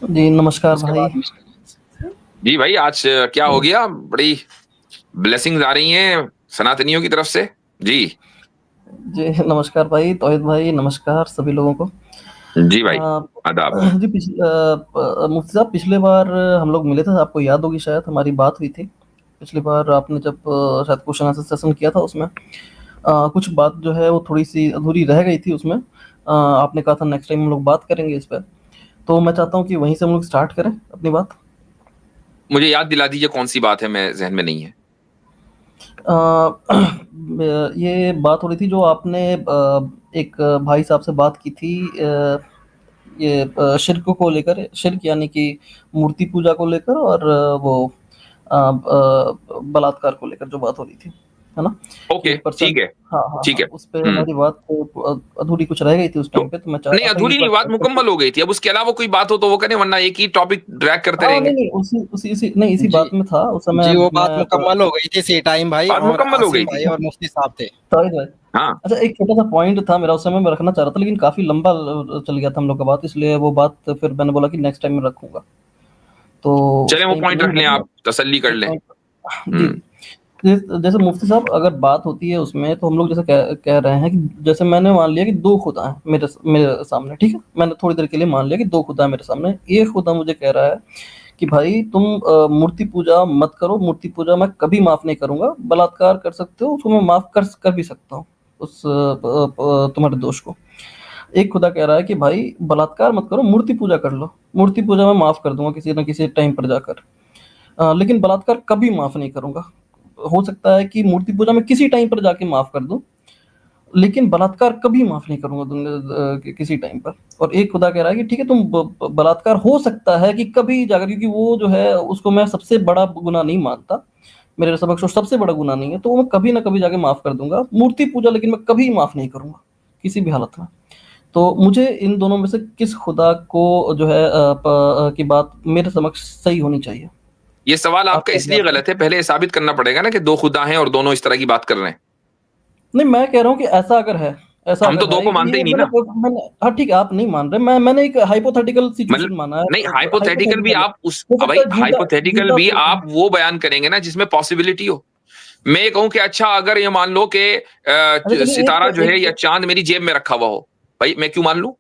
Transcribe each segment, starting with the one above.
जी, नमस्कार उसके भाई। बाद जी भाई, आज क्या हो गया? बड़ी ब्लेसिंग्स आ रही हैं सनातनियों की तरफ से। जी। जी, नमस्कार भाई, तौहीद भाई, नमस्कार सभी लोगों को। जी भाई, अ, आदाब। जी मुफ्ती साहब पिछले बार हम लोग मिले थे, आपको याद होगी शायद हमारी बात हुई थी। पिछली बार आपने जब शायद क्वेश्चन आंसर सेशन किया था उसमें कुछ बात जो है वो थोड़ी-सी अधूरी रह गई थी उसमें। आपने कहा था नेक्स्ट टाइम हम लोग बात करेंगे इस पे। तो मैं चाहता हूँ कि वहीं से हम लोग स्टार्ट करें अपनी बात। मुझे याद दिला दीजिए कौन-सी बात है, मैं ज़हन में नहीं है। ये बात हो रही थी जो आपने एक भाई साहब से बात की थी ये शिर्क को लेकर, शिर्क यानी कि मूर्ति पूजा को लेकर और वो बलात्कार को लेकर जो बात हो रही थी, है ना? कि ओके, एक पर्सन। ठीक है, हाँ, हाँ, ठीक हाँ, है। उस पे हुँ, हमारी बात अधूरी कुछ रह गई थी उस तो टाइम पे, तो मैं चाह नहीं, रहा था कि अधूरी एक नहीं, बार बात स्टार्ट करके। मुकम्मल हो गई थी। अब उसके अलावा कोई बात हो तो वो करें, वरना एक ही टॉपिक ड्रैग करते हाँ, रहेंगे। नहीं, उसी उसी इसी नहीं, इसी जी, बात में था उस समय जी, वो बात मैं मुकम्मल हो गई थी सी टाइम भाई बात और मुकम्मल हो आसिम गई थी। भाई और मुफ्ती साहब थे। सॉरी भाई। हाँ, अच्छा, एक छोटा-सा पॉइंट था मेरा उस समय मैं रखना चाह रहा था, लेकिन काफ़ी लंबा चल गया था हम लोग का बात, इसलिए वो बात फिर मैंने बोला कि नेक्स्ट टाइम मैं रखूँगा। तो चलें उस वो टाइम पे पॉइंट यही रख हुआ लें, था। आप तसल्ली कर एक लें। पॉइंट। जी, हुँ, जी। जैसे मुफ्ती साहब अगर बात होती है उसमें तो हम लोग जैसे कह कह रहे हैं कि जैसे मैंने मान लिया कि 2 खुदा हैं मेरे सामने, ठीक है? मैंने थोड़ी देर के लिए मान लिया कि 2 खुदा हैं मेरे सामने। एक खुदा मुझे कह रहा है कि भाई तुम मूर्ति पूजा मत करो, मूर्ति पूजा मैं कभी माफ़ नहीं करूँगा। बलात्कार कर सकते हो, उसको मैं माफ़ कर भी सकता हूँ, उस तुम्हारे दोष को। एक खुदा कह रहा है कि भाई बलात्कार मत करो, मूर्ति पूजा कर लो। मूर्ति पूजा मैं माफ़ कर दूँगा किसी न किसी टाइम पर जाकर। लेकिन बलात्कार कभी माफ़ नहीं करूँगा। हो सकता है कि मूर्ति पूजा मैं किसी टाइम पर जाके माफ़ कर दूँ, लेकिन बलात्कार कभी माफ़ नहीं करूँगा किसी टाइम पर। और एक खुदा कह रहा है कि ठीक है तुम बलात्कार हो सकता है कि कभी जाकर, क्योंकि वो जो है उसको मैं सबसे बड़ा गुनाह नहीं मानता। मेरे समक्ष वो सबसे बड़ा गुनाह नहीं है, तो वो मैं कभी न कभी जाके माफ़ कर दूँगा। मूर्ति पूजा लेकिन मैं कभी माफ़ नहीं करूँगा, किसी भी हालत में। तो मुझे इन दोनों में से किस खुदा को जो है की बात मेरे समक्ष सही होनी चाहिए? ये सवाल आप आपका क्या इसलिए जवाब दें? गलत है, पहले ये साबित करना पड़ेगा ना कि 2 खुदा हैं और दोनों इस तरह की बात कर रहे हैं। नहीं, मैं कह रहा हूँ कि ऐसा हम तो अगर 2 है, को मानते ये ही नहीं ना। मैंने हाँ, ठीक है, आप नहीं मान रहे, मैंने एक हाइपोथेटिकल मतलब सिचुएशन माना है, नहीं, हाइपोथेटिकल भी हाइपोथेटिकल है। आप उस हो सकता भाई है झूठा हाइपोथेटिकल झूठा भी आप वो बयान करेंगे ना जिसमें पॉसिबिलिटी हो। मैं ये कहूँ कि अच्छा, अगर ये मान लो कि अच्छा चलिए सितारा जो है या एक चाँद मेरी जेब में रखा हुआ हो, भाई मैं क्यों मान लूँ?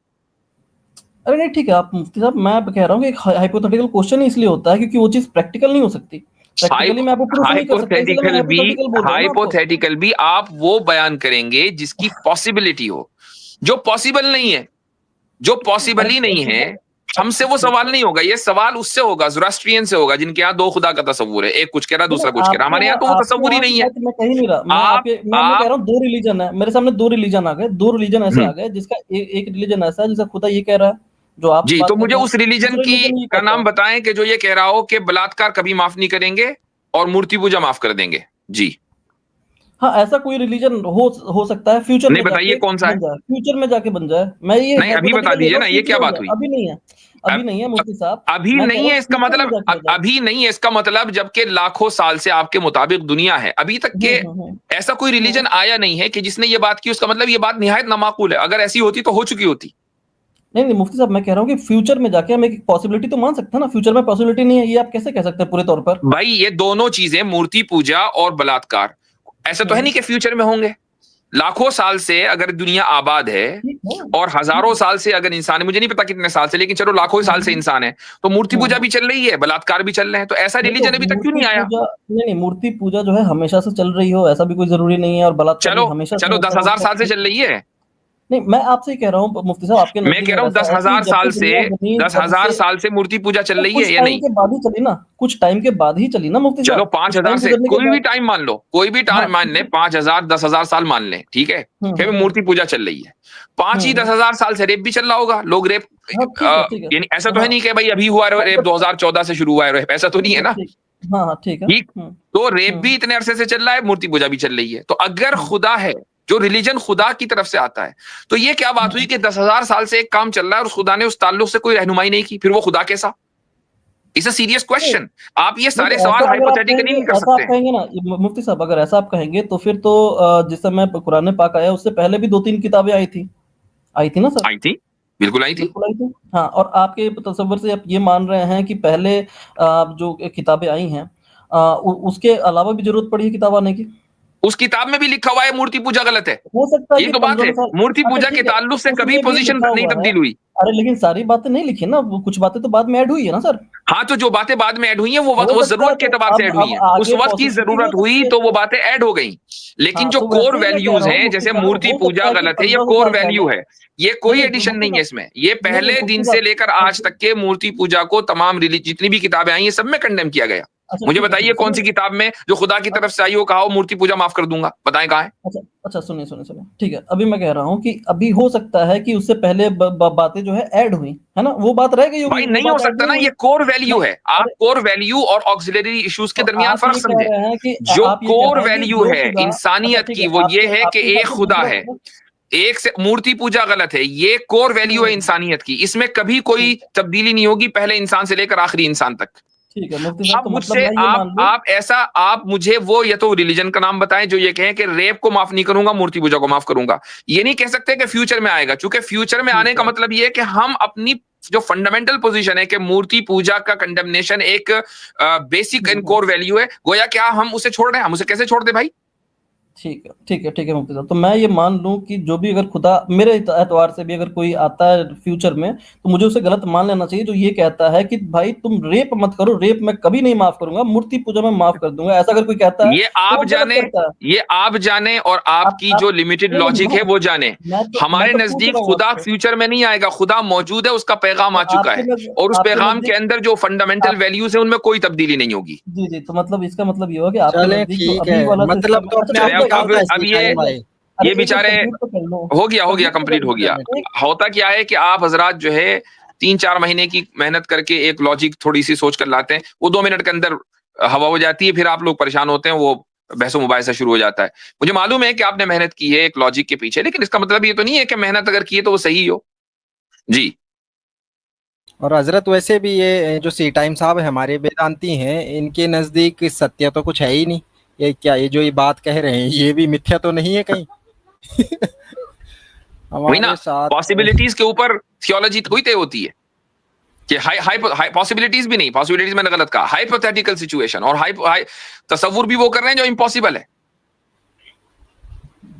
अरे नहीं, ठीक है, आप मुफ्ती साहब, मैं कह रहा हूँ कि एक हाइपोथेटिकल क्वेश्चन ही इसलिए होता है क्योंकि वो चीज़ प्रैक्टिकल नहीं हो सकती। प्रैक्टिकली हाइप मैं आपको प्रूफ नहीं कर सकता, इसलिए मैं हाइपोथेटिकल भी हाइपोथेटिकल बोल रहा हूँ ना आपको। हाइपोथेटिकल भी आप वो बयान करेंगे जिसकी पॉसिबिलिटी हो, जो पॉसिबल नहीं है। जो पॉसिबल अरे ही नहीं है, पॉसिबल। हमसे वो ठीक सवाल है। नहीं होगा, ये सवाल उससे होगा, ज़ोरास्ट्रियन से होगा, जिनके यहाँ 2 खुदा का तसव्वुर है। एक कुछ कह रहा है, नहीं, दूसरा कुछ कह रहा है। हमारे यहाँ तो वो आपके तसव्वुर ही यहाँ की नहीं है। बात मैं कह ही नहीं रहा। आप मैं कह आप रहा हूँ 2 रिलीजन है। मेरे सामने 2 रिलीजन आ गए, 2 रिलीजन ऐसे हुँ, आ गए जिसका एक रिलीजन ऐसा है जिसका खुदा ये कह रहा है, जो आप जी, तो बात कर मुझे रहे हैं। उस रिलिजन दूसरा की रिलीजन ये का कहता नाम है। बताएँ कि जो ये कह रहा हो कि बलात्कार कभी माफ़ नहीं करेंगे और मूर्ति पूजा माफ़ कर देंगे। जी, हाँ, ऐसा कोई रिलीजन हो सकता है फ्यूचर नहीं में बताइए जाके कौन-सा है? बन जाए, फ्यूचर में जाके बन जाए। मैं ये नहीं, अभी बता हाइपोथेटिकल ले दीजिए रहा ना, हूँ, ये फ्यूचर क्या में हो बात जाए। हुई? अभी नहीं है, अब अभी नहीं है अब मुफ्ती साहब। अभी मैं कह नहीं रहा है हूँ इसका फ्यूचर में मतलब, जाके हो जाए। अभी नहीं है इसका मतलब, जबकि लाखों साल से आपके मुताबिक दुनिया है। अभी तक हुँ, के हुँ, हुँ। ऐसा कोई हुँ। रिलीजन आया नहीं है कि जिसने ये बात की, उसका मतलब ये बात निहायत नामाकूल है। अगर ऐसी होती तो हो चुकी होती। नहीं, नहीं मुफ्ती साहब, मैं कह रहा हूँ कि फ्यूचर में जाके हम एक पॉसिबिलिटी तो मान सकते हैं ना, फ्यूचर में पॉसिबिलिटी नहीं है, ये आप कैसे कह सकते हैं पूरे तौर पर? भाई ये दोनों चीज़ें, मूर्ति पूजा और बलात्कार, ऐसा तो है हुँ, नहीं कि फ्यूचर में होंगे। लाखों साल से अगर दुनिया आबाद है ठीक है। और हज़ारों हुँ, साल से अगर इंसान है, मुझे नहीं पता कितने साल से, लेकिन चलो लाखों हुँ, साल से हुँ, इंसान है, तो मूर्ति हुँ, पूजा हुँ। भी चल रही है, बलात्कार भी चल रहे हैं, तो ऐसा नहीं तो रिलीजन अभी तक क्यों मूर्ति नहीं आया? पूजा नहीं, मूर्ति पूजा जो है हमेशा से चल रही हो, ऐसा भी कोई ज़रूरी नहीं है, और बलात्कार भी चलो, हमेशा से चलो होता 10,000 हो। साल से चल रही है। नहीं, मैं आपसे ही कह रहा हूँ मुफ्ती साहब, आपके मैं नज़दीक कह रहा अगर हूँ ऐसा है कि 10,000 जब साल से से दुनिया बनी, जब 10,000 से साल से मूर्ति पूजा चल तो रही है कुछ या टाइम नहीं? के बाद ही चली ना, कुछ टाइम के बाद ही चली ना मुफ्ती चलो साहब, कुछ 5,000 टाइम से गुज़रने के कोई भी बाद। टाइम मान लो, कोई भी हाँ, टाइम मान ठीक लें, है। 5,000 10,000 साल मान लें, ठीक है? हुँ, फिर हुँ, हुँ। मूर्ति पूजा चल रही है। 5 हुँ, ही हुँ। 10,000 साल से रेप भी चल रहा होगा। लोग रेप हाँ, ठीक है। यानी ऐसा तो है हाँ, नहीं कि भाई अभी हुआ है हाँ, रेप, बट 2014 से शुरू हुआ है रेप, ऐसा तो नहीं ठीक है है, ना? ठीक। हाँ, हाँ, ठीक है। ठीक? हुँ, तो रेप हुँ, भी इतने अरसे से चल रहा है, मूर्ति पूजा भी चल रही है। तो अगर हुँ, खुदा है, जो रिलिजन खुदा की तरफ से आता है, तो ये क्या बात हुई हुँ। कि 10,000 साल से एक काम चल रहा है और उस खुदा ने उस ताल्लुक से कोई रहनुमाई नहीं की, फिर वो खुदा कैसा? इट्स अ सीरियस नहीं, क्वेश्चन। आप ये नहीं सारे तो सवाल ऐसा अगर आप हाइपोथेटिकली कहेंगे, नहीं कर ऐसा सकते आप हैं। कहेंगे ना मुफ्ती साहब, अगर ऐसा आप कहेंगे तो फिर तो जिस समय कुरान पाक आया उससे पहले भी 2-3 किताबें आई थी ना सर? आई थी? बिल्कुल आई थी। बिल्कुल आई थी। हाँ, और आपके तसव्वुर से आप ये मान रहे हैं कि पहले जो किताबें आई हैं उसके अलावा भी जरूरत पड़ी है किताब आने की? उस किताब में भी लिखा हुआ है मूर्ति पूजा गलत है। हो सकता है ये कि तो बात है, 15 साल। मूर्ति अच्छा पूजा के ठीक है, ताल्लुक से कभी उसमें भी पोजीशन लिखा नहीं हुआ है। तब्दील हुई। अरे लेकिन सारी बातें नहीं लिखी ना, वो कुछ बातें तो बाद में ऐड हुई है ना सर। हाँ, तो जो बातें बाद में ऐड हुई हैं हो वो सकता है जरूरत के तो एतबार से ऐड हुई अब हैं। उस आगे वक्त की पॉसिबिलिटी जरूरत हो हुई सकती तो वो है। बातें ऐड हो गई। लेकिन हाँ, जो तो कोर वैसे ही मैं कह वैल्यूज रहा हूँ हैं, मुफ्ती जैसे साहब, मूर्ति हो पूजा सकता है कि गलत है, ये 1500 कोर साल वैल्यू पहले। है। ये नहीं कोई नहीं एडिशन नहीं मुफ्ती है साहब, इसमें। ये नहीं नहीं पहले मुफ्ती दिन साहब, से लेकर आज तक के मूर्ति पूजा को तमाम जितनी भी किताबें आई हैं, सब में कंडेम किया गया। अच्छा मुझे ठीक बताइए है, कौन सी सुनिए। किताब में जो खुदा की तरफ से आई हो कहा हो मूर्ति पूजा माफ कर दूंगा, बताएं कहाँ है? अच्छा अच्छा, सुनिए सुनिए सुनिए, ठीक है, अभी मैं कह रहा हूँ कि अभी हो सकता है कि उससे पहले बातें जो है ऐड हुई है ना, वो बात रह गई होगी, भाई वो नहीं हो बात ऐड सकता नहीं ना, हुई। ये कोर वैल्यू नहीं, है। आप अरे कोर वैल्यू और ऑक्सिलरी इश्यूज के तो दरमियान आप फर्क ये कह समझे। रहे हैं कि जो आप ये कह कोर रहे हैं कि वैल्यू जो है खुदा। अच्छा इंसानियत ठीक की है, वो ये आपके है कि आपके एक हिसाब से खुदा दूसरा है। मतलब। एक से मूर्ति पूजा गलत है, ये कोर वैल्यू है हम्म, इंसानियत की। इसमें कभी कोई ठीक है, तब्दीली नहीं होगी, पहले इंसान से लेकर आखिरी इंसान तक। ठीक है मुफ्ती साहब, आप तो मतलब मुझसे मैं ये मान लूं। आप मुझे वो या तो रिलीजन का नाम बताएं जो ये कहें कि रेप को माफ नहीं करूंगा, मूर्ति पूजा को माफ करूंगा। ये नहीं कह सकते कि फ्यूचर में आएगा, क्योंकि फ्यूचर में आने ठीक का है, मतलब ये है कि हम अपनी जो फंडामेंटल पोजीशन है कि मूर्ति पूजा का कंडेमनेशन एक basic and hmm, core value है, गोया क्या हम उसे छोड़ रहे हैं? हम उसे कैसे छोड़ दे भाई? ठीक है, ठीक है, ठीक है मुफ्ती साहब, तो मैं ये मान लूं कि जो भी अगर खुदा मेरे एतवार से भी अगर कोई आता है फ्यूचर में, तो मुझे उसे गलत मान लेना चाहिए जो ये कहता है कि भाई तुम रेप मत करो, रेप मैं कभी नहीं माफ करूंगा, मूर्ति पूजा में माफ कर दूंगा, ऐसा अगर कोई कहता है ये तो आप वो गलत जाने, करता है। ये आप जाने और आपकी आप जो लिमिटेड नहीं नहीं लॉजिक है वो जाने। मैं हमारे तो पूछ नजदीक रहा हूँ खुदा आपसे। फ्यूचर में नहीं आएगा, खुदा मौजूद है, उसका पैगाम तो आ चुका है और उस आपके पैगाम के नजदीक अंदर जो फंडामेंटल आप वैल्यूज है उनमें कोई तब्दीली नहीं होगी। जी जी, तो मतलब इसका मतलब ये हुआ कि आपके चलें नजदीक जो ठीक अभी है, वाला मतलब सिस्टम। तो अच्छा अपने चले आप रुक में जाइए, अब गलत है अब सी टाइम भाई। ये अरे एक मिनट बेचारे कंप्लीट तो कर लो। हो गया, कंप्लीट तो कर कंप्लीट लो हो गया। पहले। होता क्या है कि आप हजरात जो है 3-4 महीने की मेहनत करके एक लॉजिक थोड़ी सी सोच कर लाते हैं, वो 2 मिनट के अंदर हवा हो जाती है, फिर आप लोग परेशान होते हैं, वो बहसो मुबाहिसा शुरू हो जाता है। मुझे मालूम है कि आपने मेहनत की है एक लॉजिक के पीछे, लेकिन इसका मतलब ये तो नहीं है कि मेहनत अगर की है तो वो सही हो। जी और हजरत वैसे भी ये जो सी टाइम साहब हमारे वेदांती हैं, इनके नजदीक सत्य तो कुछ है ही नहीं। ये क्या, ये जो ये बात कह रहे हैं ये भी मिथ्या तो नहीं है कहीं? वही ना, हमारे साथ पॉसिबिलिटीज के ऊपर थियोलॉजी कोई तय होती है कि हाई हाई पॉसिबिलिटीज भी नहीं, पॉसिबिलिटीज मैंने गलत कहा, हाइपोथेटिकल सिचुएशन और हाई तसव्वुर भी वो कर रहे हैं जो इम्पॉसिबल है।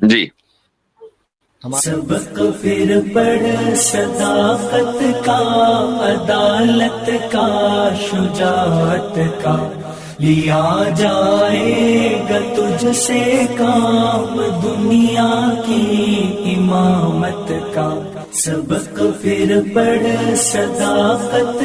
जी सबक फिर पढ़ सदाकत का, अदालत का, शुजाअत का, लिया जाएगा तुझसे काम दुनिया की इमामत का। सबक फिर पढ़ सदाकत